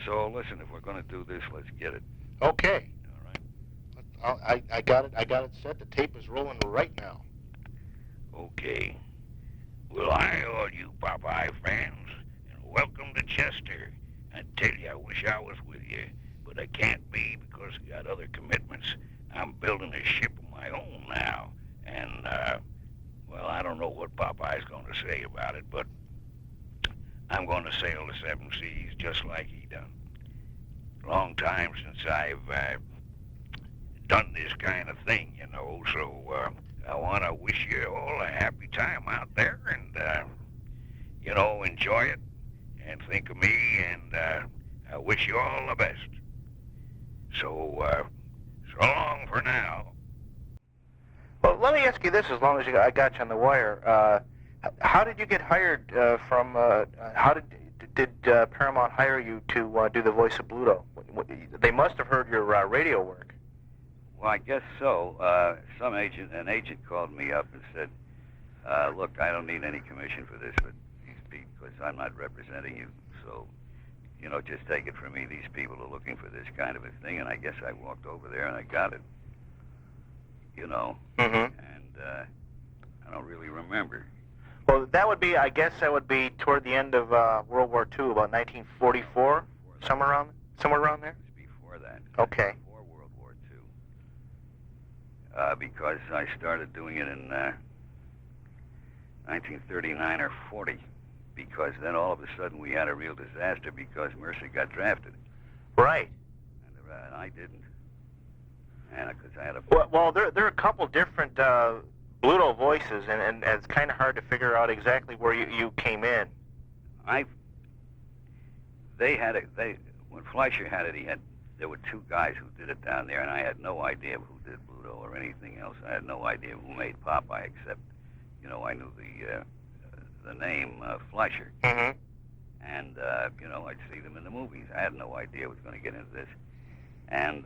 So listen, if we're going to do this, let's get it. Okay. All right. I got it. I got it set. The tape is rolling right now. Okay. Well, hi, all you Popeye fans, and welcome to Chester. I tell you, I wish I was with you, but I can't be because I got other commitments. I'm building a ship of my own now, and, well, I don't know what Popeye's going to say about it, but I'm going to sail the seven seas just like he done. Long time since I've done this kind of thing, you know, so I want to wish you all a happy time out there and, you know, enjoy it and think of me, and I wish you all the best. So, so long for now. Well, let me ask you this: as long as I got you on the wire, how did you get hired from? How did Paramount hire you to do the voice of Bluto? They must have heard your radio work. Well, I guess so. An agent called me up and said, look, I don't need any commission for this, but because I'm not representing you, so, you know, just take it from me. These people are looking for this kind of a thing, and I guess I walked over there and I got it, you know, and I don't really remember. Well, that would be, I guess that would be toward the end of World War II, about 1944, somewhere around there? It was before that. Okay. Before World War II. Because I started doing it in 1939 or 40, because then all of a sudden we had a real disaster because Mercer got drafted. Right. And I didn't. And because I had a... Well, there are a couple different Bluto voices, and it's kind of hard to figure out exactly where you came in. When Fleischer had it, there were two guys who did it down there, and I had no idea who did Bluto or anything else. I had no idea who made Popeye, except, you know, I knew the name Fleischer. Mm-hmm. And, you know, I'd see them in the movies. I had no idea I was going to get into this. And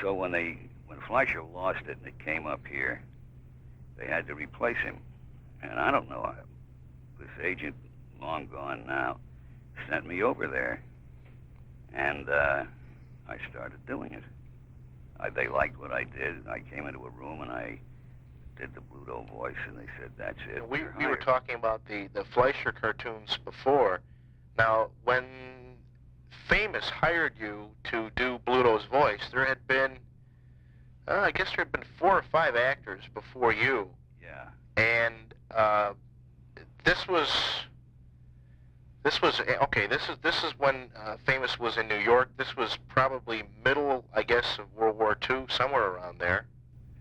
so when Fleischer lost it and it came up here, they had to replace him. And I don't know, this agent, long gone now, sent me over there. And I started doing it. They liked what I did. I came into a room and I did the Bluto voice, and they said, that's it. We were talking about the Fleischer cartoons before. Now, when Famous hired you to do Bluto's voice, there had been, I guess there had been 4 or 5 actors before you. Yeah. And this was okay. This is when Famous was in New York. This was probably middle, I guess, of World War II, somewhere around there.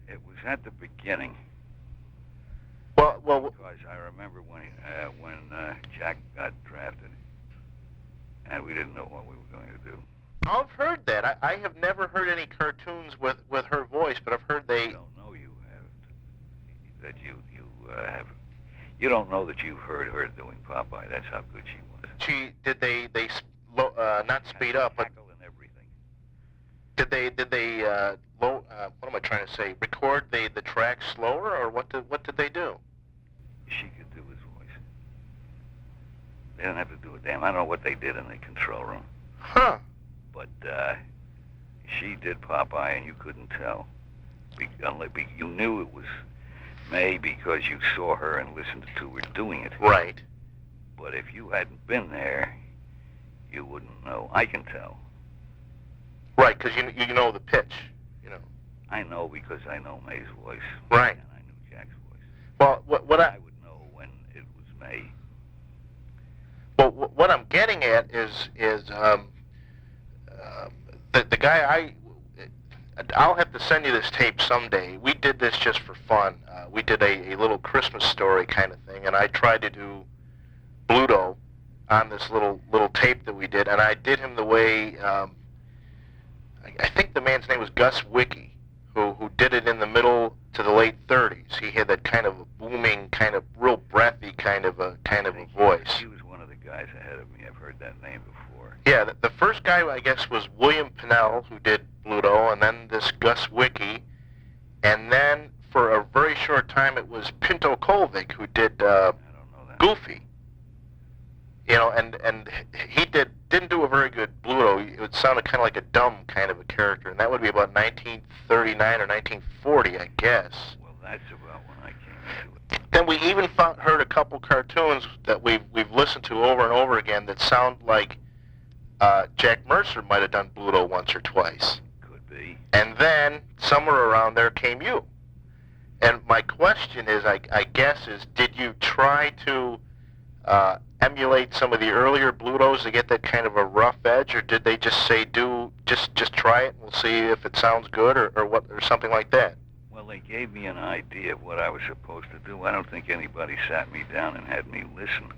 It was at the beginning. Well, because I remember when Jack got drafted, and we didn't know what we were going to do. I've heard that. I have never heard any cartoons with her voice, but I've heard they... I don't know you have, that you have... You don't know that you've heard her doing Popeye. That's how good she was. Did they not speed up, but... and everything. Did they what am I trying to say? Record the track slower, or what did they do? She could do his voice. They didn't have to do a damn... I don't know what they did in the control room. Huh. But she did Popeye, and you couldn't tell. You knew it was May because you saw her and listened to her doing it. Right. But if you hadn't been there, you wouldn't know. I can tell. Right, because you know the pitch, you know. I know because I know May's voice. Right. And I knew Jack's voice. Well, what I would know when it was May. Well, what I'm getting at is the guy I'll have to send you this tape someday. We did this just for fun. We did a little Christmas story kind of thing, and I tried to do Bluto on this little tape that we did, and I did him the way I think the man's name was Gus Wiki, who did it in the middle to the late 30s. He had that kind of a booming, kind of real breathy kind of a voice. He was one of the guys ahead of me. I've heard that name before. Yeah, the first guy, I guess, was William Pinnell, who did Bluto, and then this Gus Wiki, and then for a very short time it was Pinto Kolvig, who did I don't know that. Goofy. You know, and he didn't do very good Bluto. It sounded kind of like a dumb kind of a character, and that would be about 1939 or 1940, I guess. Well, that's about when I came into it. Then we even heard a couple cartoons that we've listened to over and over again that sound like Jack Mercer might have done Bluto once or twice. Could be. And then somewhere around there came you. And my question is, I guess, is did you try to emulate some of the earlier Blutos to get that kind of a rough edge, or did they just say, just try it and we'll see if it sounds good, or what, or something like that? Well, they gave me an idea of what I was supposed to do. I don't think anybody sat me down and had me listen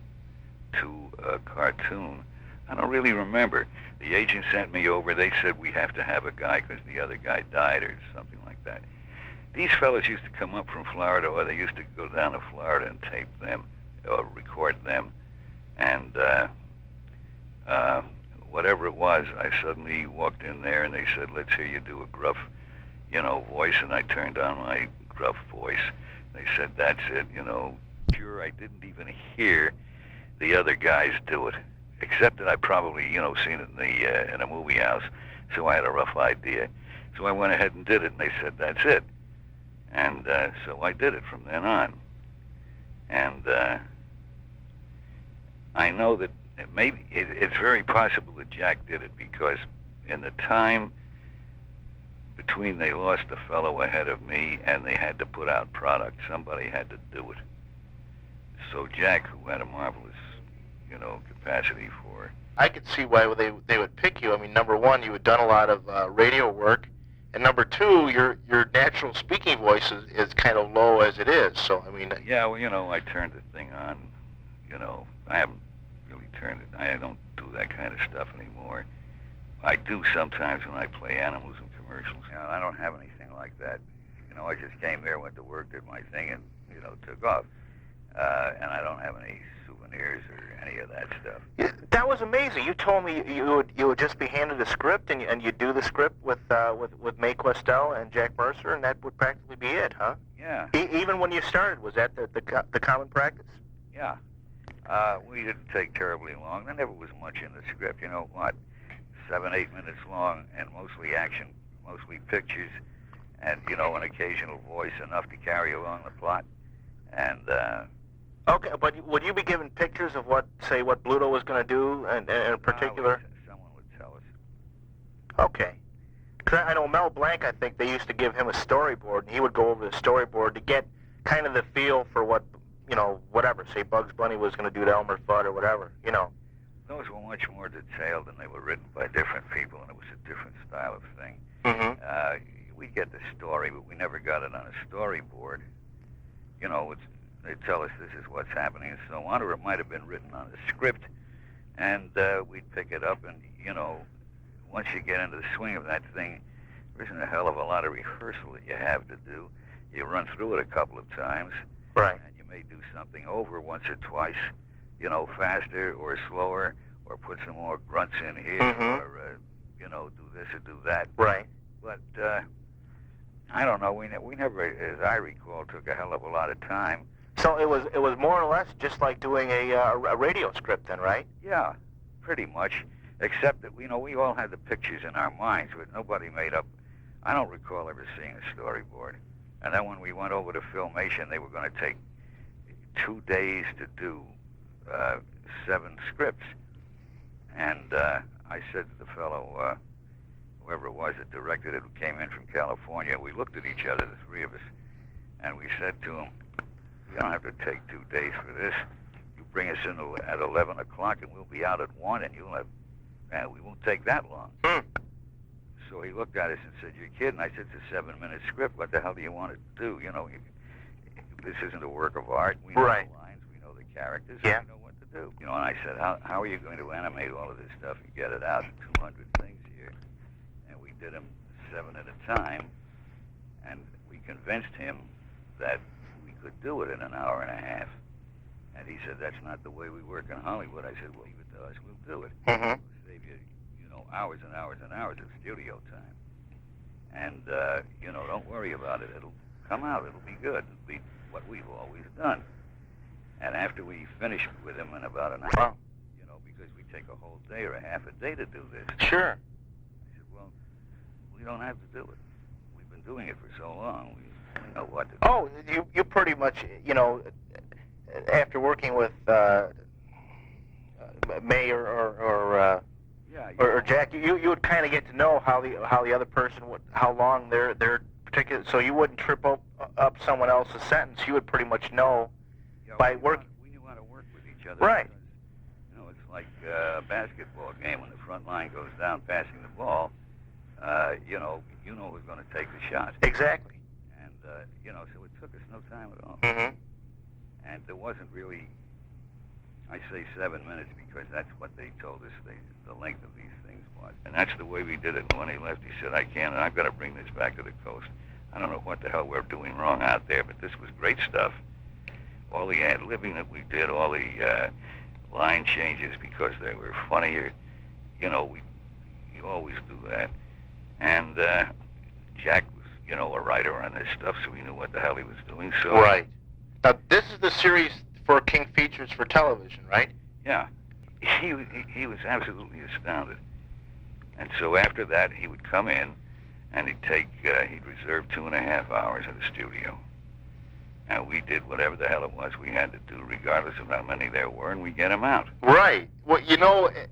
to a cartoon. I don't really remember. The agent sent me over. They said we have to have a guy because the other guy died or something like that. These fellas used to come up from Florida, or they used to go down to Florida and tape them or record them. And whatever it was, I suddenly walked in there and they said, let's hear you do a gruff, voice. And I turned on my gruff voice. They said, that's it, pure. I didn't even hear the other guys do it, except that I probably, seen it in a movie house. So I had a rough idea. So I went ahead and did it, and they said, that's it. And so I did it from then on. And I know that it's very possible that Jack did it, because in the time between they lost a fellow ahead of me and they had to put out product, somebody had to do it. So Jack, who had a marvelous, capacity for... I could see why they would pick you. I mean, number one, you had done a lot of radio work, and number two, your natural speaking voice is kind of low as it is. So, I mean... Yeah, well, I turned the thing on. I haven't really turned it. I don't do that kind of stuff anymore. I do sometimes when I play animals in commercials. I don't have anything like that. I just came there, went to work, did my thing, and, took off. And I don't have any souvenirs or any of that stuff. Yeah, that was amazing. You told me you would just be handed a script, and you'd do the script with Mae Questel and Jack Mercer, and that would practically be it, huh? Yeah. Even when you started, was that the common practice? Yeah. We didn't take terribly long. There never was much in the script. 7, 8 minutes long, and mostly action, mostly pictures, and an occasional voice, enough to carry along the plot. And okay, but would you be given pictures of what Bluto was going to do, and in particular? Someone would tell us. Okay. Because I know Mel Blanc, I think they used to give him a storyboard, and he would go over the storyboard to get kind of the feel for what, whatever, say Bugs Bunny was going to do to Elmer Fudd or whatever, Those were much more detailed, and they were written by different people, and it was a different style of thing. Mm-hmm. We get the story, but we never got it on a storyboard. They tell us this is what's happening and so on, or it might have been written on a script, and we'd pick it up, and, once you get into the swing of that thing, there isn't a hell of a lot of rehearsal that you have to do. You run through it a couple of times, right, and you may do something over once or twice, faster or slower, or put some more grunts in here, mm-hmm. or, do this or do that. Right. But, I don't know, we never, as I recall, took a hell of a lot of time. So it was more or less just like doing a radio script then, right? Yeah, pretty much, except that, we all had the pictures in our minds, but nobody made up. I don't recall ever seeing a storyboard. And then when we went over to Filmation, they were going to take 2 days to do 7 scripts. And I said to the fellow, whoever it was that directed it, who came in from California, we looked at each other, the three of us, and we said to him, you don't have to take 2 days for this. You bring us in at 11 o'clock, and we'll be out at 1, and we won't take that long. So he looked at us and said, you're kidding. I said, it's a 7-minute script. What the hell do you want it to do? This isn't a work of art. We know right. the lines, we know the characters, yeah. and we know what to do. And I said, how are you going to animate all of this stuff and get it out? 200 things here. And we did them 7 at a time, and we convinced him that we could do it in an hour and a half. And he said, that's not the way we work in Hollywood. I said, well, leave it to us, we'll do it. Mm-hmm. We'll save you, hours and hours and hours of studio time. And, don't worry about it. It'll come out. It'll be good. It'll be what we've always done. And after we finished with him in about an hour, because we take a whole day or a half a day to do this. Sure. I said, well, we don't have to do it. We've been doing it for so long. We know what to do. Oh, you pretty much, after working with May or Jack, you would kind of get to know how the other person would, how long their particular, so you wouldn't trip up someone else's sentence. You would pretty much know by work. We knew how to work with each other. Right. Because, it's like a basketball game when the front line goes down passing the ball. You know who's going to take the shot. Exactly. And so it took us no time at all. Mm-hmm. And there wasn't really, I say 7 minutes because that's what they told us the length of these things was. And that's the way we did it. And when he left, he said, I've got to bring this back to the coast. I don't know what the hell we're doing wrong out there, but this was great stuff. All the ad-libbing that we did, all the line changes because they were funnier. You always do that. And Jack was, a writer on this stuff, so he knew what the hell he was doing. So Right. Now, this is the series for King Features for television, right? Yeah. He was absolutely astounded. And so after that, he would come in, and he'd reserve 2.5 hours in the studio. And we did whatever the hell it was we had to do, regardless of how many there were, and we get him out. Right. Well,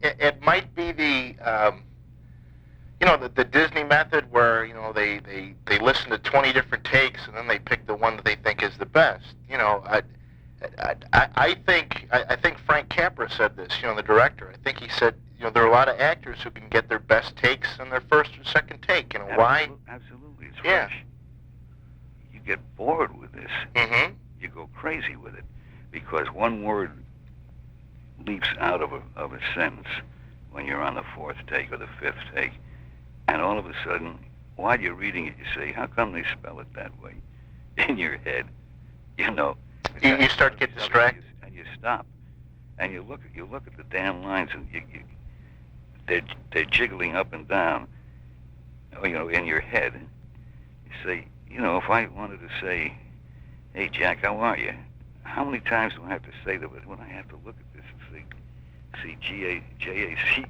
it might be the Disney method where, they listen to 20 different takes and then they pick the one that they think is the best. I think Frank Capra said this, the director. I think he said, there are a lot of actors who can get their best takes in their first or second take. Why? Absolutely. It's Yeah. fresh. You get bored with this. Mm-hmm. You go crazy with it because one word leaps out of a sentence when you're on the fourth take or the fifth take. And all of a sudden, while you're reading it, you say, how come they spell it that way? In your head, You start to get distracted. And you stop. And you look at the damn lines, and they're jiggling up and down, in your head. You say, if I wanted to say, hey, Jack, how are you? How many times do I have to say that when I have to look at this and see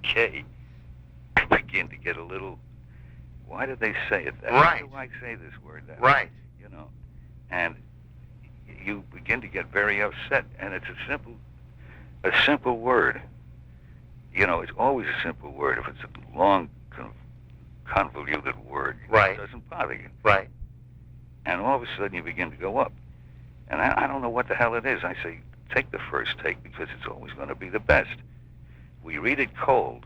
Jack, I begin to get a little, why did they say it that way? Right. Why do I say this word that Right. way? And you begin to get very upset, and it's a simple word. It's always a simple word. If it's a long, convoluted word, Right. It doesn't bother you. Right. And all of a sudden you begin to go up. And I don't know what the hell it is. I say, take the first take because it's always going to be the best. We read it cold,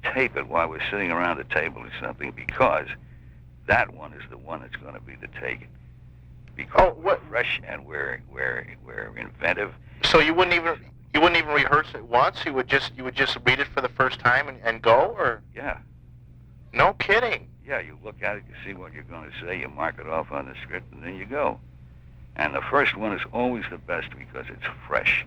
tape it while we're sitting around a table or something because that one is the one that's going to be the take. Because we're fresh and we're inventive. So you wouldn't even rehearse it once? You would just read it for the first time and go, or? Yeah. No kidding. Yeah, you look at it, you see what you're going to say, you mark it off on the script, and then you go. And the first one is always the best because it's fresh.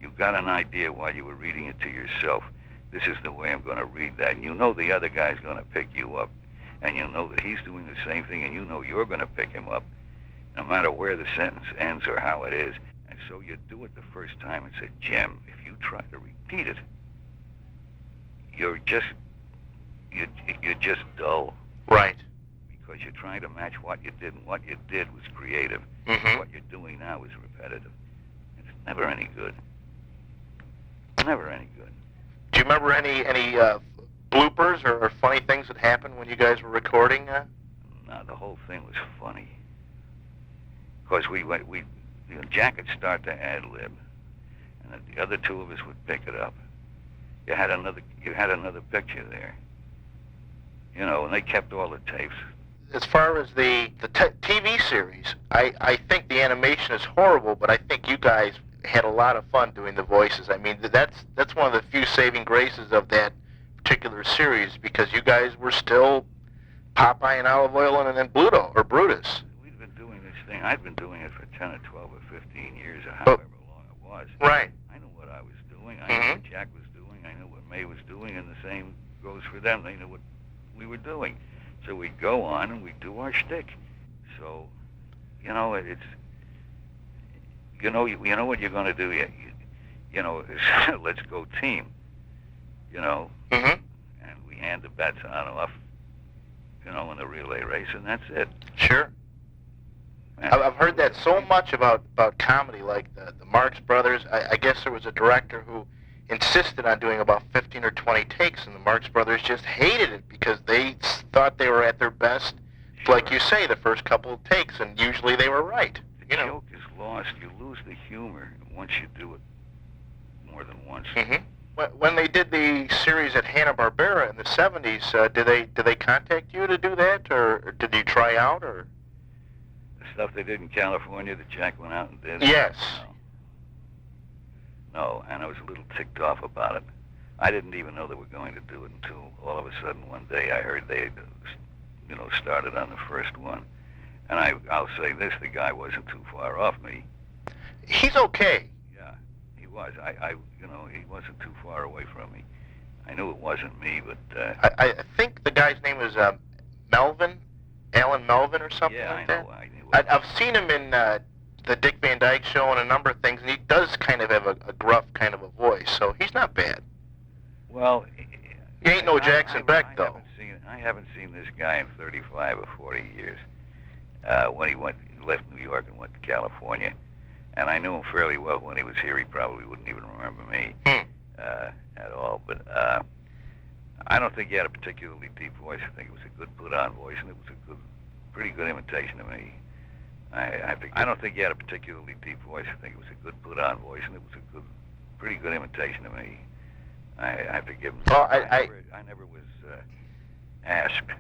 You've got an idea while you were reading it to yourself. This is the way I'm going to read that. And the other guy's going to pick you up. And that he's doing the same thing, and you're going to pick him up, no matter where the sentence ends or how it is. And so you do it the first time. It's a gem. If you try to repeat it, you're just dull. Right. Because you're trying to match what you did, and what you did was creative. Mm-hmm. What you're doing now is repetitive. It's never any good. Never any good. Do you remember any bloopers or funny things that happened when you guys were recording? No, the whole thing was funny. Because Jack would start to ad-lib, and then the other two of us would pick it up. You had another picture there. And they kept all the tapes. As far as the TV series, I think the animation is horrible, but I think you guys had a lot of fun doing the voices. I mean, that's one of the few saving graces of that particular series because you guys were still Popeye and Olive Oil and Bluto or Brutus. We'd been doing this thing. I'd been doing it for 10 or 12 or 15 years or however long it was. Right. I knew what I was doing. I knew what Jack was doing. I knew what May was doing, and the same goes for them. They knew what we were doing. So we'd go on and we'd do our shtick. So, it's, you know what you're going to do. Let's go team. you know, Mm-hmm. and we hand the bats on and off, you know, in the relay race, and that's it. Sure. And I've heard that so much about comedy, like the Marx Brothers. I guess there was a director who insisted on doing about 15 or 20 takes, and the Marx Brothers just hated it because they thought they were at their best, like you say, the first couple of takes, and usually they were right. The joke is lost. You lose the humor once you do it more than once. Mm-hmm. When they did the series at Hannah-Barbera in the 70s, did they contact you to do that, or did you try out, or? The stuff they did in California that Jack went out and did? Yes. No, and I was a little ticked off about it. I didn't even know they were going to do it until all of a sudden one day I heard they, you know, started on the first one. And I'll say this, the guy wasn't too far off me. He's okay. Yeah, he was. You know, he wasn't too far away from me. I knew it wasn't me, but... I think the guy's name is Melvin, Alan Melvin or something like that. I knew it. I've seen him in the Dick Van Dyke Show and a number of things, and he does kind of have a gruff kind of a voice, so he's not bad. Well... He ain't no Jackson Beck, though. I haven't seen this guy in 35 or 40 years. When he left New York and went to California. And I knew him fairly well when he was here. He probably wouldn't even remember me at all. But I don't think he had a particularly deep voice. I think it was a good put-on voice, and it was a pretty good imitation of me. I don't think he had a particularly deep voice. I think it was a good put-on voice, and it was a pretty good imitation of me. I have to give him. Well, I never was asked.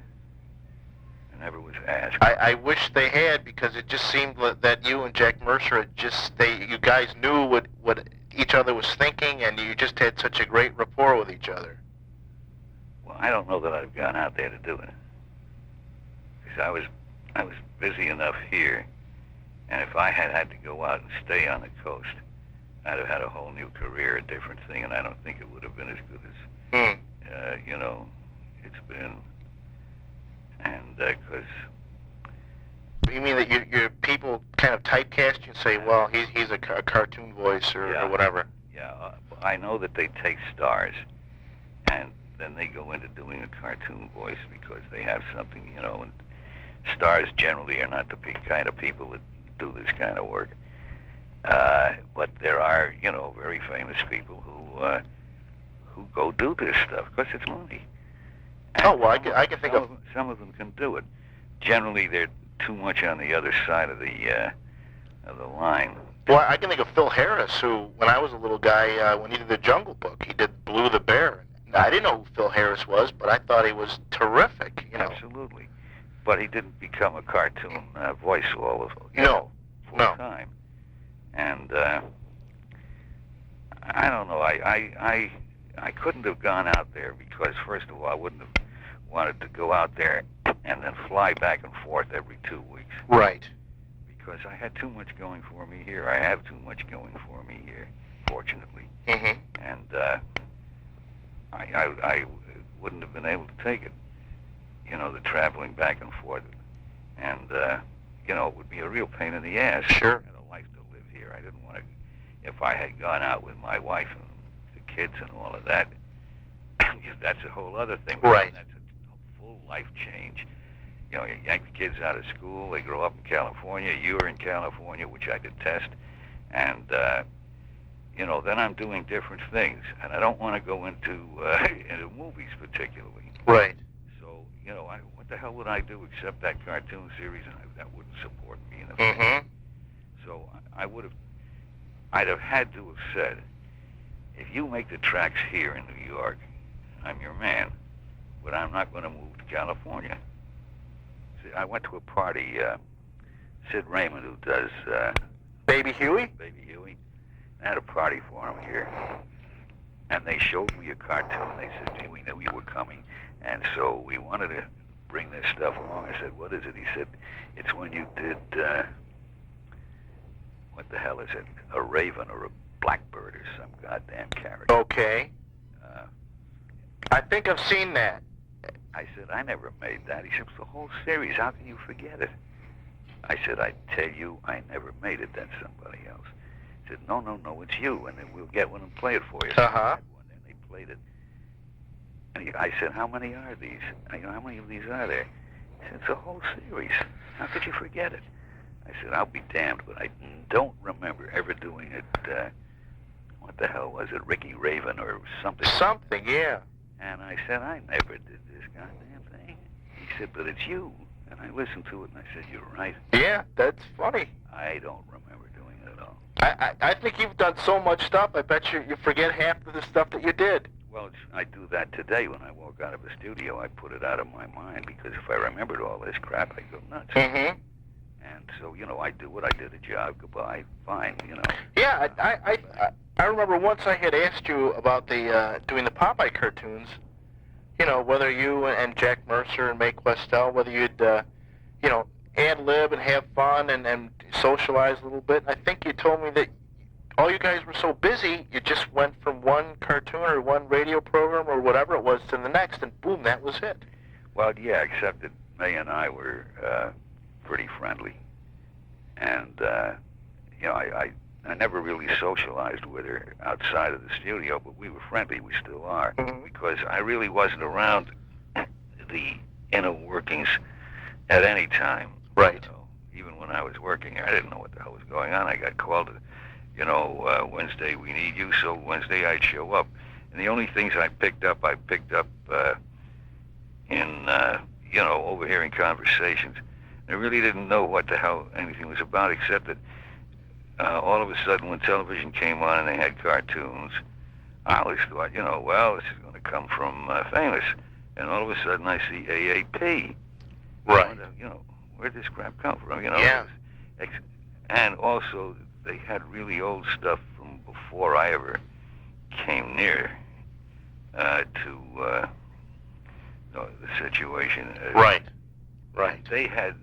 I wish they had, because it just seemed that you and Jack Mercer you guys knew what each other was thinking, and you just had such a great rapport with each other. Well, I don't know that I'd have gone out there to do it, because I was busy enough here, and if I had to go out and stay on the coast, I'd have had a whole new career, a different thing, and I don't think it would have been as good as you know, it's been. And because you mean that your people kind of typecast you and say, well, he's a cartoon voice or whatever. Yeah, I know that they take stars, and then they go into doing a cartoon voice because they have something, you know. And stars generally are not the kind of people that do this kind of work. But there are, you know, very famous people who go do this stuff because it's money. And oh, well, I can think of... Some of them can do it. Generally, they're too much on the other side of the line. Well, I can think of Phil Harris, who, when I was a little guy, when he did The Jungle Book, he did Blue the Bear. Now, I didn't know who Phil Harris was, but I thought he was terrific, you know. Absolutely. But he didn't become a cartoon voice all of full time. And I don't know. I couldn't have gone out there because, first of all, I wouldn't have wanted to go out there and then fly back and forth every 2 weeks. Right. Because I had too much going for me here. I have too much going for me here, fortunately. Mm-hmm. And I wouldn't have been able to take it. You know, the traveling back and forth. And, you know, it would be a real pain in the ass. Sure. I had a life to live here. I didn't want to, if I had gone out with my wife and the kids and all of that, that's a whole other thing. Right. That's a full life change. You know, you yank the kids out of school, they grow up in California, you're in California, which I detest, and, you know, then I'm doing different things, and I don't want to go into movies particularly. Right. So, you know, what the hell would I do except that cartoon series, and that wouldn't support me in a mm-hmm. So I'd have had to have said, if you make the tracks here in New York, I'm your man, but I'm not going to move to California. See, I went to a party, Sid Raymond, who does... Baby Huey? Baby Huey. I had a party for him here, and they showed me a cartoon. They said, gee, we knew you were coming, and so we wanted to bring this stuff along. I said, what is it? He said, it's when you did, what the hell is it? A raven or a blackbird or some goddamn character. Okay. I think I've seen that. I said, I never made that. He said, it's the whole series. How can you forget it? I said, I tell you, I never made it. That's somebody else. He said, no, it's you, and then we'll get one and play it for you. Uh-huh. And they played it. And I said, how many are these? How many of these are there? He said, it's a whole series. How could you forget it? I said, I'll be damned, but I don't remember ever doing it. What the hell was it, Ricky Raven or something? Something, yeah. And I said, I never did this goddamn thing. He said, but it's you. And I listened to it, and I said, you're right. Yeah, that's funny. I don't remember doing it at all. I think you've done so much stuff, I bet you forget half of the stuff that you did. Well, I do that today. When I walk out of the studio, I put it out of my mind, because if I remembered all this crap, I'd go nuts. Mm-hmm. And so, I do what I did, a job, goodbye, fine, Yeah, I remember once I had asked you about the doing the Popeye cartoons, whether you and Jack Mercer and Mae Questel, whether you'd, ad-lib and have fun and socialize a little bit. I think you told me that all you guys were so busy, you just went from one cartoon or one radio program or whatever it was to the next, and boom, that was it. Well, yeah, except that Mae and I were pretty friendly. And, I never really socialized with her outside of the studio, but we were friendly. We still are. Mm-hmm. Because I really wasn't around the inner workings at any time. Right. Even when I was working, I didn't know what the hell was going on. I got called to, Wednesday we need you, so Wednesday I'd show up. And the only things I picked up in, overhearing conversations. I really didn't know what the hell anything was about, except that all of a sudden when television came on and they had cartoons, I always thought, this is going to come from Famous. And all of a sudden I see AAP. Right. Where'd this crap come from? Yeah. And also, they had really old stuff from before I ever came near to the situation. Right. They had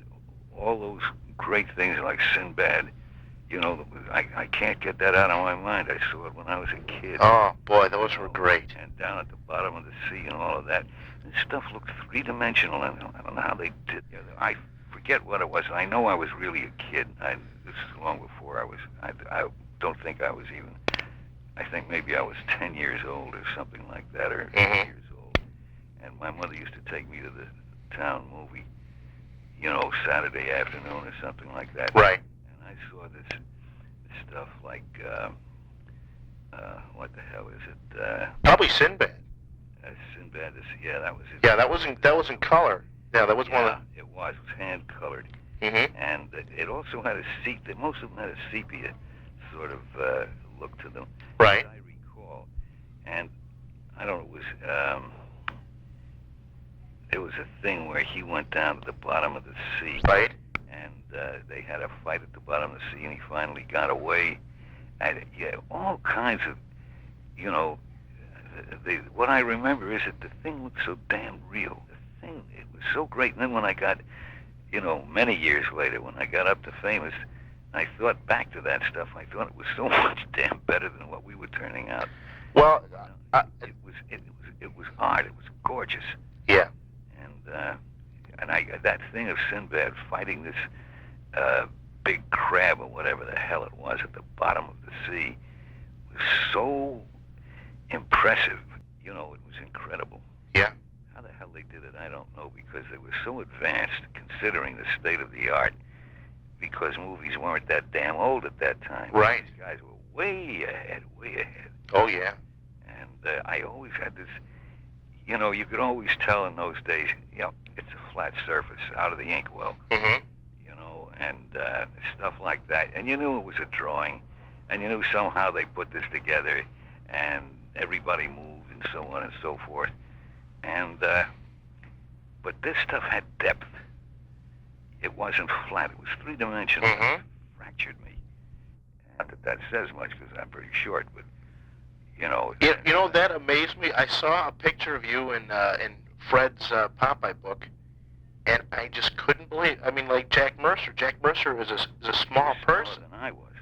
all those great things like Sinbad. I can't get that out of my mind. I saw it when I was a kid. Oh, boy, those were great. And down at the bottom of the sea and all of that. And stuff looked three-dimensional, and I don't know how they did. I forget what it was. I know I was really a kid. This is long before I was. I don't think I was even. I think maybe I was 10 years old or something like that, or 8 years old. And my mother used to take me to the town movie, Saturday afternoon or something like that. Right. And I saw this stuff like, what the hell is it? Probably Sinbad. Sinbad, that was it. Yeah, that was in color. Yeah, that was one of the... It was hand-colored. Mm-hmm. And it also had most of them had a sepia sort of look to them. Right. I recall. And I don't know, there was a thing where he went down to the bottom of the sea. Right. And they had a fight at the bottom of the sea, and he finally got away. And all kinds of, what I remember is that the thing looked so damn real. It was so great. And then when I got, many years later, when I got up to Famous, I thought back to that stuff. I thought it was so much damn better than what we were turning out. Well, it was art. It was gorgeous. Yeah. And that thing of Sinbad fighting this big crab or whatever the hell it was at the bottom of the sea was so impressive. It was incredible. Yeah. How the hell they did it, I don't know, because they were so advanced considering the state of the art, because movies weren't that damn old at that time. Right. These guys were way ahead. Oh, yeah. And I always had this, you could always tell in those days, it's a flat surface out of the inkwell. Mm-hmm. And stuff like that. And you knew it was a drawing, and you knew somehow they put this together, and everybody moved and so on and so forth. And but this stuff had depth. It wasn't flat. It was three-dimensional. Mm-hmm. It fractured me. Not that says much, because I'm pretty short, but that amazed me. I saw a picture of you in Fred's Popeye book, and I just couldn't believe. I mean, like Jack Mercer. Jack Mercer is a small person. Smaller than I was.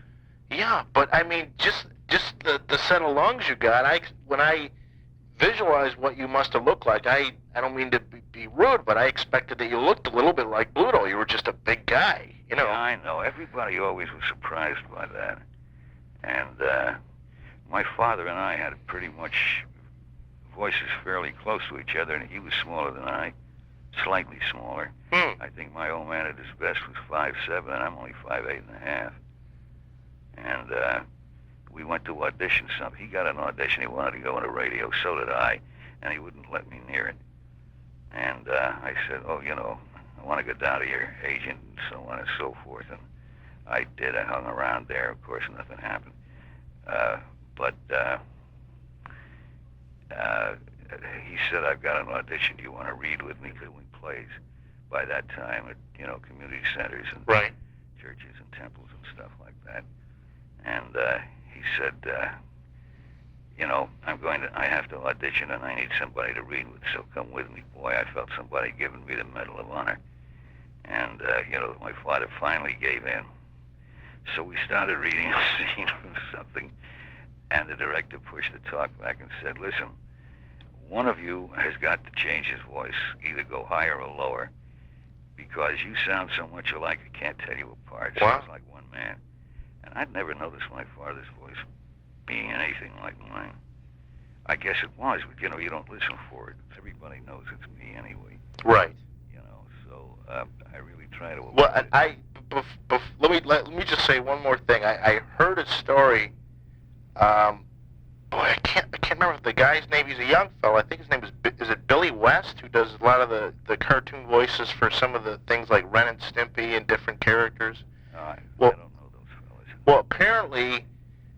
Yeah, but I mean, just the set of lungs you got. When I visualized what you must have looked like, I don't mean to be rude, but I expected that you looked a little bit like Bluto. You were just a big guy, Yeah, I know. Everybody always was surprised by that. And my father and I had pretty much voices fairly close to each other, and he was smaller than I, slightly smaller. I think my old man at his best was 5'7", and I'm only 5'8.5". And we went to audition something. He got an audition. He wanted to go into radio. So did I, and he wouldn't let me near it. And I said, oh, you know, I want to go down to your agent and so on and so forth. And I did. I hung around there. Of course, nothing happened. But he said, I've got an audition. Do you want to read with me doing plays? By that time, at, you know, community centers and Right. churches and temples and stuff like that. And he said, you know, I have to audition and I need somebody to read with, so come with me. Boy, I felt somebody giving me the Medal of Honor. And, you know, my father finally gave in. So we started reading a scene or something, and the director pushed the talk back and said, listen, one of you has got to change his voice, either go higher or lower, because you sound so much alike, I can't tell you apart. It Wow. sounds like one man. And I'd never noticed my father's voice being anything like mine. I guess it was, but, you know, you don't listen for it. Everybody knows it's me anyway. Right. You know, so I really try to avoid Well, it. let me just say one more thing. I heard a story. Boy, I can't remember the guy's name. He's a young fellow. I think his name is it Billy West, who does a lot of the cartoon voices for some of the things like Ren and Stimpy and different characters. I Well- don't know those fellas. Well, apparently,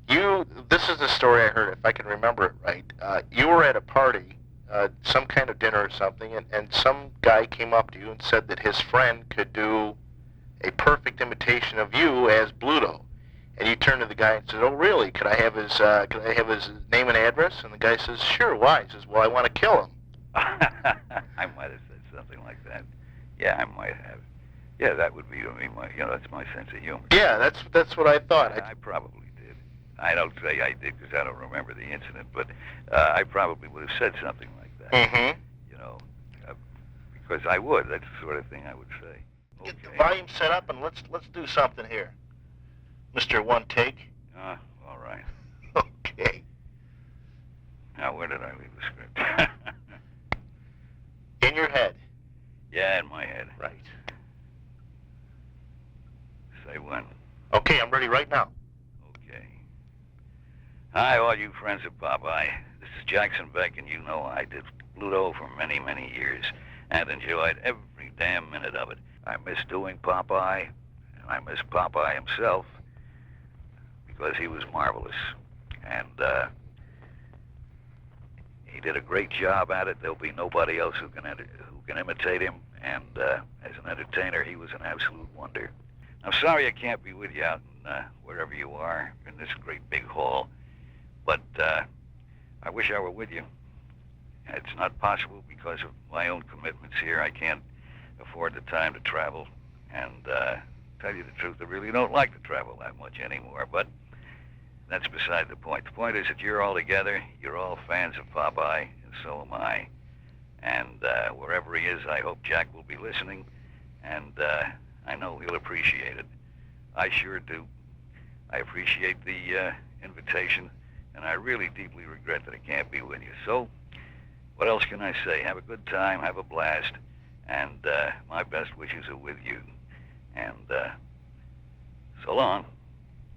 this is the story I heard, if I can remember it right. You were at a party, some kind of dinner or something, and some guy came up to you and said that his friend could do a perfect imitation of you as Bluto. And you turned to the guy and said, oh, really? Could I have his name and address? And the guy says, sure, why? He says, well, I want to kill him. I might have said something like that. Yeah, I might have. Yeah, that would be my, you know, that's my sense of humor. Yeah, that's what I thought. I probably did. I don't say I did because I don't remember the incident, but I probably would have said something like that. Mm-hmm. You know, because I would. That's the sort of thing I would say. Get the volume set up and let's do something here, Mr. One Take. All right. Okay. Now, where did I leave the script? In your head. Yeah, in my head. Right. Say when. Okay, I'm ready right now. Okay. Hi, all you friends of Popeye. This is Jackson Beck, and you know I did Bluto for many, many years and enjoyed every damn minute of it. I miss doing Popeye, and I miss Popeye himself because he was marvelous. And he did a great job at it. There'll be nobody else who can imitate him. And as an entertainer, he was an absolute wonder. I'm sorry I can't be with you out in wherever you are in this great big hall, but I wish I were with you. It's not possible because of my own commitments here. I can't afford the time to travel, and tell you the truth, I really don't like to travel that much anymore, but that's beside the point. The point is that you're all together, you're all fans of Popeye, and so am I. And wherever he is, I hope Jack will be listening, and I know he'll appreciate it. I sure do. I appreciate the invitation, and I really deeply regret that I can't be with you. So, what else can I say? Have a good time, have a blast, and my best wishes are with you. And so long.